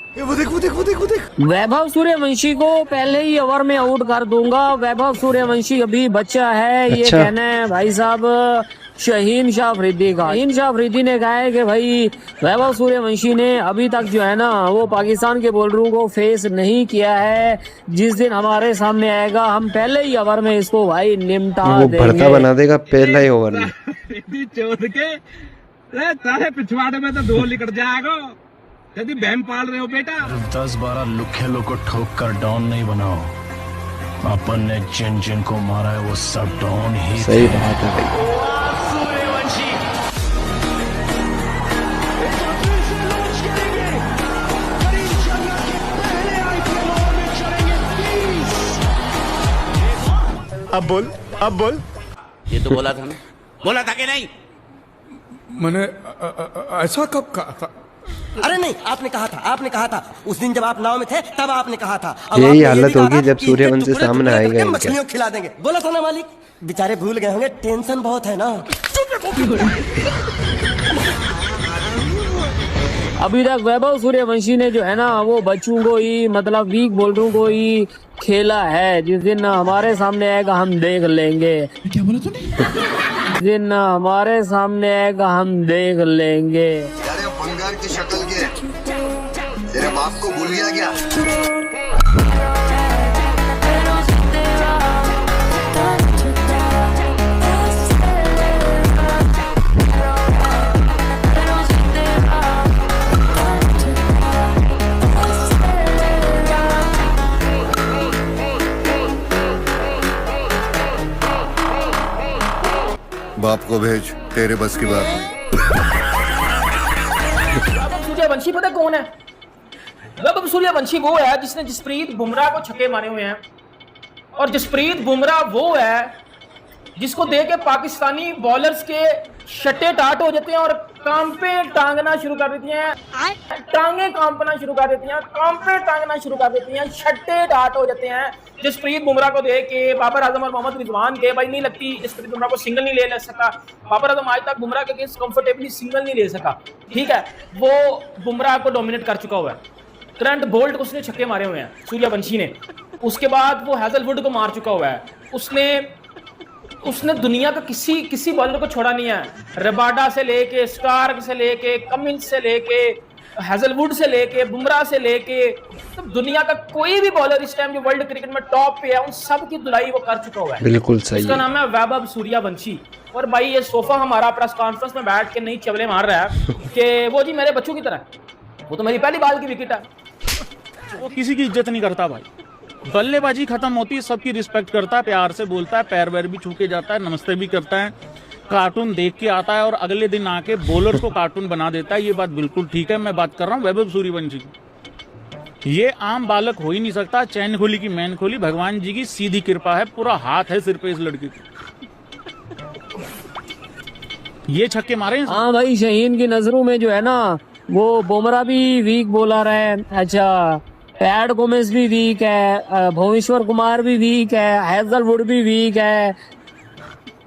वो देख वो देख वो देख वो देख। वैभव सूर्यवंशी को पहले ही ओवर में आउट कर दूंगा। वैभव सूर्यवंशी अभी बच्चा है। ये अच्छा। कहना है भाई साहब शाहीन शाह अफरीदी का। शाहीन शाह अफरीदी ने कहा है कि भाई वैभव सूर्यवंशी ने अभी तक जो है ना वो पाकिस्तान के बॉलरों को फेस नहीं किया है। जिस दिन हमारे सामने आएगा हम पहले ही ओवर में इसको भाई निपटा वो देंगे। भरता बना देगा पहला ही ओवर में। चोद के तारे पिछवाड़े में तो ढोल निकल जाएगा। यदि बहन पाल रहे हो बेटा। 10-12 लुखेलों को ठोक कर डॉन नहीं बनाओ। अपन ने जिन जिन को मारा है वो सब डॉन ही सही बात है भाई। अब बोल। ये तो बोला था ना, बोला था कि नहीं? मैंने ऐसा कब कहा था? अरे नहीं, आपने कहा था उस दिन जब आप नाव में थे तब आपने कहा था। अब यही आपने ये हालत भी कहा होगी था जब कि सूर्यवंशी टुकड़े सामने टुकड़े आएगा करके इनके। मछलियों खिला देंगे। बोला था ना मालिक, बेचारे भूल गए होंगे, टेंशन बहुत है ना। अभी तक वैभव सूर्यवंशी ने जो है ना वो बच्चों को ही मतलब वीक बॉलरों को ही खेला है। जिस दिन हमारे सामने आएगा हम देख लेंगे। क्या बोला तूने? जिस दिन हमारे सामने आएगा हम देख लेंगे। यार ये बंगार की शक्ल के तेरे बाप को भूल गया क्या? बाप को भेज, तेरे बस की बात नहीं। वैभव सूर्यवंशी पता कौन है? वैभव सूर्यवंशी वो है जिसने जसप्रीत बुमराह को छक्के मारे हुए हैं। और जसप्रीत बुमराह वो है जिसको देख के पाकिस्तानी बॉलर्स के शट्टे टाट हो जाते हैं और कांपे टांगना शुरू कर देती हैं। टांगे कांपना शुरू कर देती हैं, कांपे टांगना शुरू कर देती हैं, शट्टे टाट हो जाते हैं। जसप्रीत बुमराह को देख के बाबर आजम और मोहम्मद रिजवान के भाई नहीं लगती जसप्रीत बुमराह को सिंगल नहीं ले सका। बाबर आजम आज तक बुमराह के अगेंस्ट कंफर्टेबली सिंगल नहीं ले सका। ठीक है, वो बुमराह को डोमिनेट कर चुका हुआ है। ट्रेंट बोल्ट को उसने छक्के मारे हुए हैं सूर्यवंशी ने। उसके बाद वो हैजलवुड को मार चुका हुआ है। उसने दुनिया का किसी बॉलर को छोड़ा नहीं है। रबाडा से लेके स्टार्क से लेके कमिंस से लेके हैजलवुड से लेके बुमराह से लेके तो दुनिया का कोई भी बॉलर इस टाइम जो वर्ल्ड क्रिकेट में टॉप पे है उन सब की धुलाई वो कर चुका हुआ है। बिल्कुल सही। उसका नाम है वैभव सूर्यवंशी। और भाई ये सोफा हमारा प्रेस कॉन्फ्रेंस में बैठ के नहीं चवले मार रहा है कि वो जी मेरे बच्चों की तरह, वो तो मेरी पहली बाल की विकेट है। वो किसी की इज्जत नहीं करता भाई। बल्लेबाजी खत्म होती है, सबकी रिस्पेक्ट करता है, प्यार से बोलता है, पैर वैर भी छू के जाता है, नमस्ते भी करता है, कार्टून देख के आता है और अगले दिन आके बॉलर को कार्टून बना देता है। ये बात बिल्कुल ठीक है। मैं बात कर रहा हूँ वैभव सूर्यवंशी की। ये आम बालक हो ही नहीं सकता। चैन खोली की मैन खोली, भगवान जी की सीधी कृपा है, पूरा हाथ है सिर पे इस लड़के के। ये छक्के मारे। हाँ भाई, शाहीन की नजरों में जो है ना वो बुमराह भी वीक बॉलर है। अच्छा, पैट गोमेस भी वीक है, भुवनेश्वर कुमार भी वीक है, हैजलवुड भी वीक है।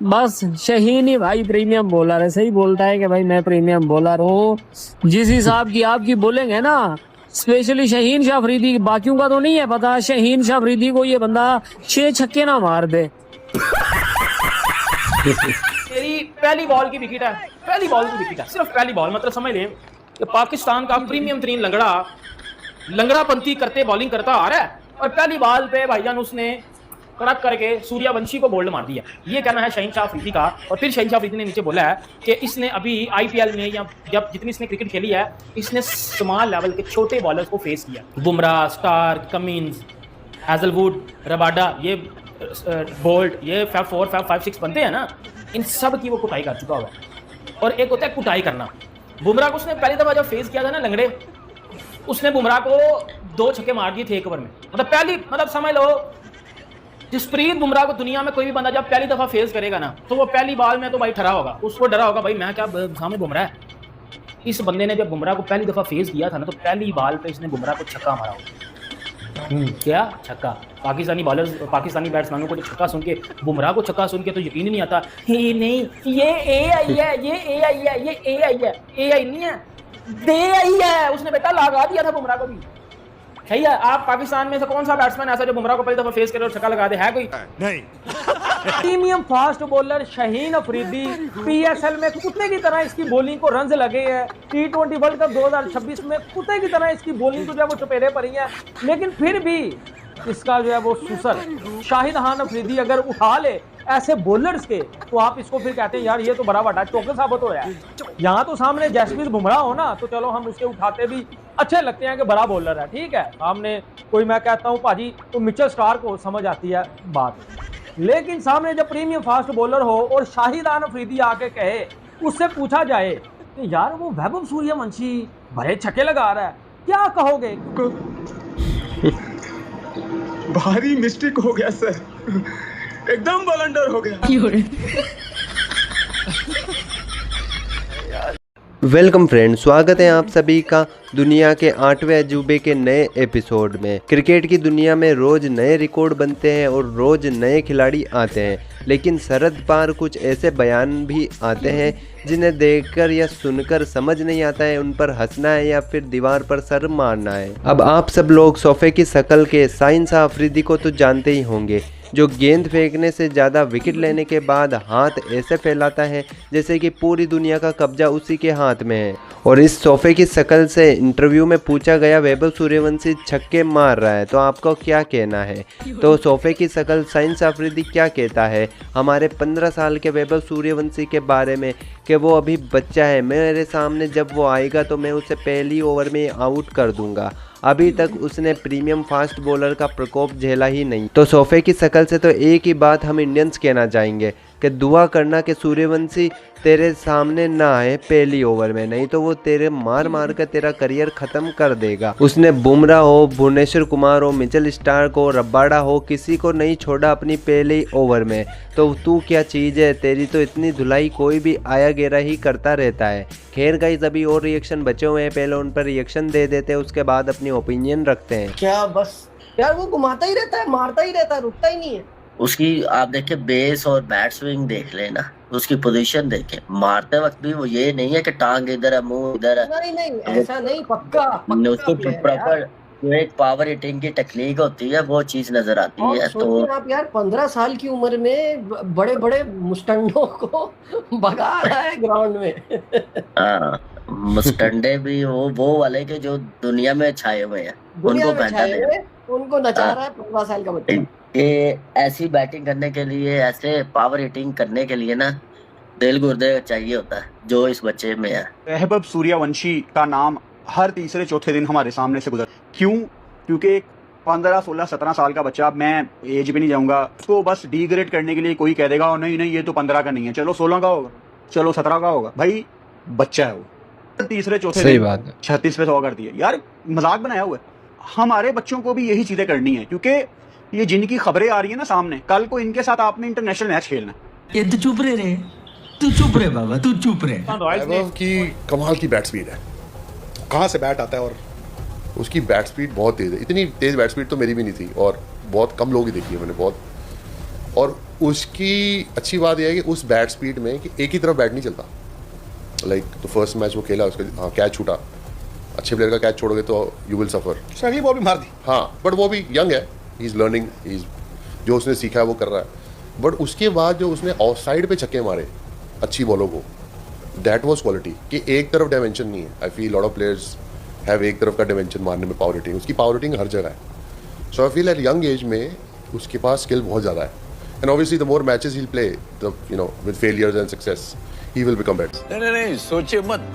बस शाहीन ही भाई प्रीमियम बॉलर है। सही बोलता है कि भाई मैं प्रीमियम बॉलर हूँ। जिस हिसाब की आपकी बॉलिंग है ना, स्पेशली शाहीन शाह अफरीदी, बाकियों का तो नहीं है पता। शाहीन शाह अफरीदी को ये बंदा 6 छक्के ना मार दे। तेरी पहली बॉल की विकेट है, पहली बॉल की विकेट है, सिर्फ पहली बॉल। मतलब समझ ले कि पाकिस्तान का प्रीमियम तरीन लंगड़ापंथी करते बॉलिंग करता आ रहा है और पहली बॉल पे भाईजान उसने कड़क करके सूर्यवंशी को बोल्ड मार दिया। ये कहना है शाहीन शाह अफरीदी का। और फिर शाहीन शाह अफरीदी ने नीचे बोला है कि इसने अभी आईपीएल में या जब जितनी इसने क्रिकेट खेली है इसने स्मॉल लेवल के छोटे बॉलर्स को फेस किया। Bumrah, Starc, Cummins, Hazlewood, Rabada, ये बोल्ट, ये फैब 4, फैब 5, 6 बनते हैं ना, इन सब की वो कुटाई कर चुका हुआ है। और एक होता है कुटाई करना। बुमराह को उसने पहली दफा जब फेस किया था ना लंगड़े, उसने बुमराह को 2 छक्के मार दिए थे 1 ओवर में। मतलब समझ लो जसप्रीत बुमराह को दुनिया में कोई भी बंदा जब पहली दफा फेस करेगा ना तो वो पहली बॉल में तो भाई ठहरा होगा, उसको डरा होगा भाई मैं क्या सामने बुमराह है। इस बंदे ने जब बुमराह को पहली दफा फेस किया था ना तो पहली बॉल पे इसने बुमराह को छक्का मारा होगा। क्या छक्का? पाकिस्तानी बॉलर्स, पाकिस्तानी बैट्समैनों को छक्का सुन के, बुमराह को छक्का सुन के तो यकीन ही नहीं आता। ये नहीं, ये AI है, ये AI है, ये AI है। AI नहीं है, दे आई है उसने, बेटा लगा दिया था बुमराह को भी। सही है, आप पाकिस्तान में से कौन सा बैट्समैन ऐसा जो बुमराह को पहली दफा फेस करे और छक्का लगा दे, है कोई? नहीं। Premium fast bowler Shaheen Afridi, PSL में कुत्ते की तरह इसकी बॉलिंग को रन्स लगे हैं। T20 वर्ल्ड कप 2026 में कुत्ते की तरह इसकी बॉलिंग को जो है वो चुपेरे पड़ी है, लेकिन फिर भी इसका जो है वो सुसर शाहिद खान अफरीदी अगर उठा ले ऐसे बॉलर्स के, तो आप इसको फिर कहते हैं यार ये तो बड़ा बड़ा चौके साबित हो रहा है। यहाँ तो सामने जसप्रीत बुमराह हो ना, तो चलो हम उसके उठाते भी अच्छे लगते हैं कि बड़ा बॉलर है, ठीक है। सामने कोई मैं कहता हूँ भाजी तो मिचेल स्टार्क को समझ आती है बात, लेकिन सामने जब प्रीमियम फास्ट बॉलर हो और शाहिद खान अफरीदी आके कहे, उससे पूछा जाए कि यार वो वैभव सूर्यवंशी बड़े छक्के लगा रहा है, क्या कहोगे? भारी मिस्टेक हो गया सर, एकदम ब्लंडर हो गया। वेलकम फ्रेंड, स्वागत है आप सभी का दुनिया के 8वें अजूबे के नए एपिसोड में। क्रिकेट की दुनिया में रोज नए रिकॉर्ड बनते हैं और रोज नए खिलाड़ी आते हैं, लेकिन सरहद पार कुछ ऐसे बयान भी आते हैं जिन्हें देखकर या सुनकर समझ नहीं आता है उन पर हंसना है या फिर दीवार पर सर मारना है। अब आप सब लोग सोफे की शक्ल के शाहीन शाह अफरीदी को तो जानते ही होंगे, जो गेंद फेंकने से ज़्यादा विकेट लेने के बाद हाथ ऐसे फैलाता है जैसे कि पूरी दुनिया का कब्जा उसी के हाथ में है। और इस सोफे की शक्ल से इंटरव्यू में पूछा गया वैभव सूर्यवंशी छक्के मार रहा है, तो आपको क्या कहना है? तो सोफे की शक्ल शाहीन शाह अफरीदी क्या कहता है हमारे 15 साल के वैभव सूर्यवंशी के बारे में कि वो अभी बच्चा है, मेरे सामने जब वो आएगा तो मैं उसे पहली ओवर में आउट कर दूंगा, अभी तक उसने प्रीमियम फास्ट बॉलर का प्रकोप झेला ही नहीं। तो सोफे की शक्ल से तो एक ही बात हम इंडियंस कहना चाहेंगे कि दुआ करना कि सूर्यवंशी तेरे सामने ना आए पहली ओवर में, नहीं तो वो तेरे मार मार कर तेरा करियर ख़त्म कर देगा। उसने बुमराह हो, भुवनेश्वर कुमार हो, मिचेल स्टार्क हो, रबाडा हो, किसी को नहीं छोड़ा अपनी पहले ओवर में। तो तू क्या चीज़ है, तेरी तो इतनी धुलाई कोई भी आया गेरा ही करता रहता है। खैर गाइस, अभी और रिएक्शन बचे हुए हैं, पहले उन पर रिएक्शन दे देते हैं, उसके बाद अपनी ओपिनियन रखते हैं। क्या बस यार वो घुमाता ही रहता है, मारता ही रहता है, रुकता ही नहीं है। उसकी आप देखे बेस और बैट स्विंग देख लेना, उसकी पोजीशन देखे, मारते वक्त भी वो ये नहीं है कि टांग इधर है मुंह इधर है, नहीं नहीं ऐसा नहीं, पक्का उसको प्रॉपर जो एक पावर हिटिंग की टेक्निक होती है वो चीज नजर आती है। तो आप यार 15 साल की उम्र में बड़े बड़े मुस्टंडों को भगा रहा है ग्राउंड में। हाँ, मुस्टंडे भी वो वाले के जो दुनिया में छाए हुए हैं, उनको पहचान दे, उनको नचा रहा है 15 साल का बच्चा। ये ऐसी बैटिंग करने के लिए, ऐसे पावर हिटिंग करने के लिए ना दिल गुर्दे चाहिए होता है, जो इस बच्चे में है। वैभव सूर्यवंशी का नाम हर तीसरे चौथे दिन हमारे सामने से गुजर, क्यों? क्योंकि 15, 16, 17 साल का बच्चा, मैं एज पे नहीं जाऊंगा, उसको बस डिग्रेड करने के लिए कोई कह देगा नहीं नहीं ये तो 15 का नहीं है, चलो 16 का होगा, चलो 17 का होगा, भाई बच्चा है वो। तीसरे चौथे सही बात है, 36 पे 100 कर दिए यार, मजाक बनाया हुआ है। हमारे बच्चों को भी यही चीजें करनी है, क्योंकि ये जिनकी खबरें आ रही है ना सामने, कल को इनके साथ आपने इंटरनेशनल मैच खेलना। ये तू चुप रे, तू चुप रे बाबा, तू चुप रे। वैभव की कमाल की बैट स्पीड है, कहाँ से बैट आता है, और उसकी बैट स्पीड बहुत तेज़ है। इतनी तेज़ बैट स्पीड तो मेरी भी नहीं थी, और बहुत कम लोग ही देखी है मैंने, बहुत। और उसकी अच्छी बात यह है कि उस बैट स्पीड में कि एक ही तरफ बैट नहीं चलता। लाइक तो फर्स्ट मैच वो खेला, उसका कैच छूटा, अच्छे प्लेयर का कैच छोड़ोगे तो यू विल सफ़र। सही बॉल भी मार दी, हाँ, बट वो भी यंग है, ही इज़ लर्निंग, जो उसने सीखा है वो कर रहा है। बट उसके बाद जो उसने ऑफ साइड पे छक्के मारे अच्छी बॉलों को, दैट वाज क्वालिटी, कि एक तरफ डायमेंशन नहीं है। I feel lot of players have एक तरफ का डायमेंशन मारने में, पावर हिटिंग, उसकी पावर हिटिंग हर जगह है। So I feel at young age में उसके पास स्किल बहुत ज़्यादा है, and obviously the more matches he will play, the with failures and success he will become better. नहीं सोचिए मत,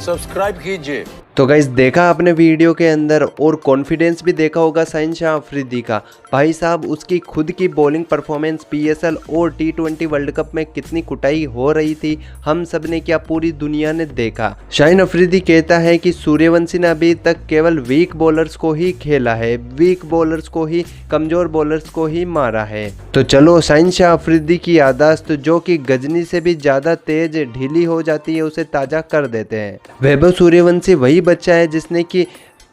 सब्सक्राइब कीजिए। तो गाइस, देखा आपने वीडियो के अंदर, और कॉन्फिडेंस भी देखा होगा शाहीन शाह अफरीदी का। भाई साहब, उसकी खुद की बॉलिंग परफॉर्मेंस पीएसएल और T20 वर्ल्ड कप में कितनी कुटाई हो रही थी, हम सब ने क्या पूरी दुनिया ने देखा। शाहीन अफरीदी कहता है कि सूर्यवंशी ने अभी तक केवल वीक बॉलर्स को ही खेला है, वीक बॉलर्स को ही, कमज़ोर बॉलर्स को ही मारा है। तो चलो, शाहीन शाह अफरीदी की याददाश्त जो कि गजनी से भी ज़्यादा तेज ढीली हो जाती है, उसे ताज़ा कर देते हैं। वैभव सूर्यवंशी वही बच्चा है जिसने कि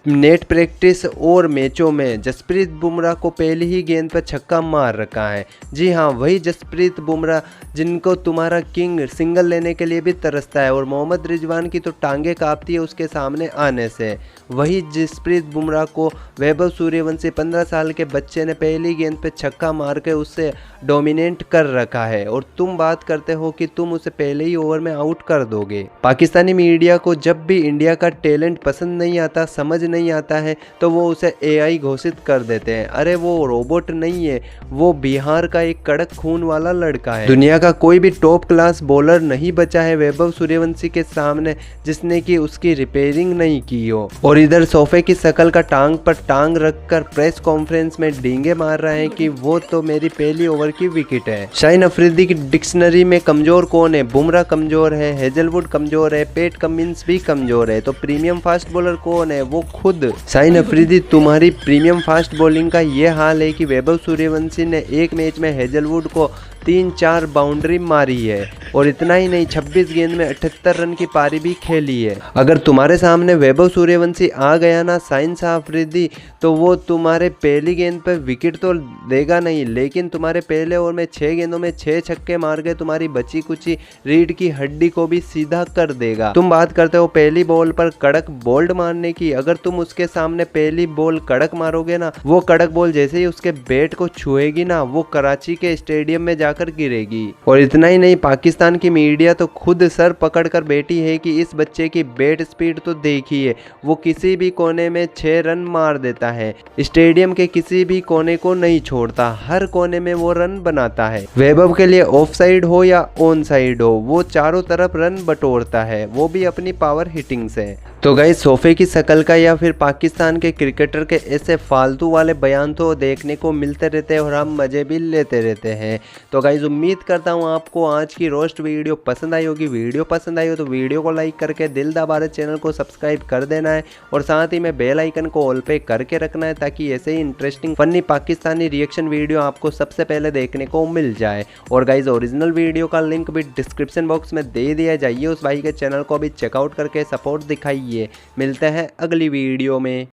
नेट प्रैक्टिस और मैचों में जसप्रीत बुमराह को पहली ही गेंद पर छक्का मार रखा है। जी हाँ, वही जसप्रीत बुमराह जिनको तुम्हारा किंग सिंगल लेने के लिए भी तरसता है और मोहम्मद रिजवान की तो टांगे कांपती है उसके सामने आने से। वही जसप्रीत बुमराह को वैभव सूर्यवंशी 15 साल के बच्चे ने पहली गेंद पे छक्का मार के उससे डोमिनेट कर रखा है और तुम बात करते हो कि तुम उसे पहले ही ओवर में आउट कर दोगे। पाकिस्तानी मीडिया को जब भी इंडिया का टैलेंट पसंद नहीं आता, समझ नहीं आता है, तो वो उसे AI घोषित कर देते हैं। अरे वो रोबोट नहीं है, वो बिहार का एक कड़क खून वाला लड़का है। दुनिया का कोई भी टॉप क्लास बॉलर नहीं बचा है वैभव सूर्यवंशी के सामने जिसने कि उसकी रिपेयरिंग नहीं की हो। और इधर सोफे की शकल का टांग पर टांग रखकर प्रेस कॉन्फ्रेंस में डींगे मार रहा है कि वो तो मेरी पहली ओवर की विकेट है। शाहीन अफरीदी की डिक्शनरी में कमजोर कौन है? बुमराह कमजोर है, हेजलवुड कमजोर है, पैट कमिंस भी कमजोर है, तो प्रीमियम फास्ट बॉलर कौन है? वो खुद शाहीन अफरीदी। तुम्हारी प्रीमियम फास्ट बॉलिंग का ये हाल है कि वैभव सूर्यवंशी ने एक मैच में हेजलवुड को 3-4 बाउंड्री मारी है और इतना ही नहीं, 26 गेंद में 78 रन की पारी भी खेली है। अगर तुम्हारे सामने वैभव सूर्यवंशी आ गया ना शाहीन अफरीदी, तो वो तुम्हारे पहली गेंद पर विकेट तो देगा नहीं, लेकिन तुम्हारे पहले ओवर में 6 गेंदों में 6 छक्के मार के तुम्हारी बची कुची रीढ़ की हड्डी को भी सीधा कर देगा। तुम बात करते हो पहली बॉल पर कड़क बोल्ड मारने की, अगर तुम उसके सामने पहली बॉल कड़क मारोगे ना, वो कड़क बॉल जैसे ही उसके बैट को छुएगी ना, वो कराची के स्टेडियम में जाकर गिरेगी। और इतना ही नहीं, पाकिस्तान की मीडिया तो खुद सर पकड़ कर बैठी है कि इस बच्चे की बैट स्पीड तो देखिए, वो किसी भी कोने में 6 रन मार देता है, स्टेडियम के किसी भी कोने को नहीं छोड़ता, हर कोने में वो रन बनाता है। वैभव के लिए ऑफ साइड हो या ऑन साइड हो, वो चारों तरफ रन बटोरता है, वो भी अपनी पावर हिटिंग से। तो गाइस, सोफे की शकल का या फिर पाकिस्तान के क्रिकेटर के ऐसे फालतू वाले बयान तो देखने को मिलते रहते हैं और हम मजे भी लेते रहते हैं। तो गाइस, उम्मीद करता हूँ आपको आज की रोस्ट वीडियो पसंद आई होगी। वीडियो पसंद आई हो तो वीडियो को लाइक करके दिल दबारे चैनल को सब्सक्राइब कर देना है और साथ ही में बेल आइकन को ऑल पे करके रखना है ताकि ऐसे ही interesting funny Pakistani reaction video आपको सबसे पहले देखने को मिल जाए। और गाइस, ओरिजिनल वीडियो का लिंक भी डिस्क्रिप्शन बॉक्स में दे दिया, जाइए उस भाई के चैनल को भी चेकआउट करके सपोर्ट दिखाइए। मिलते हैं अगली वीडियो में।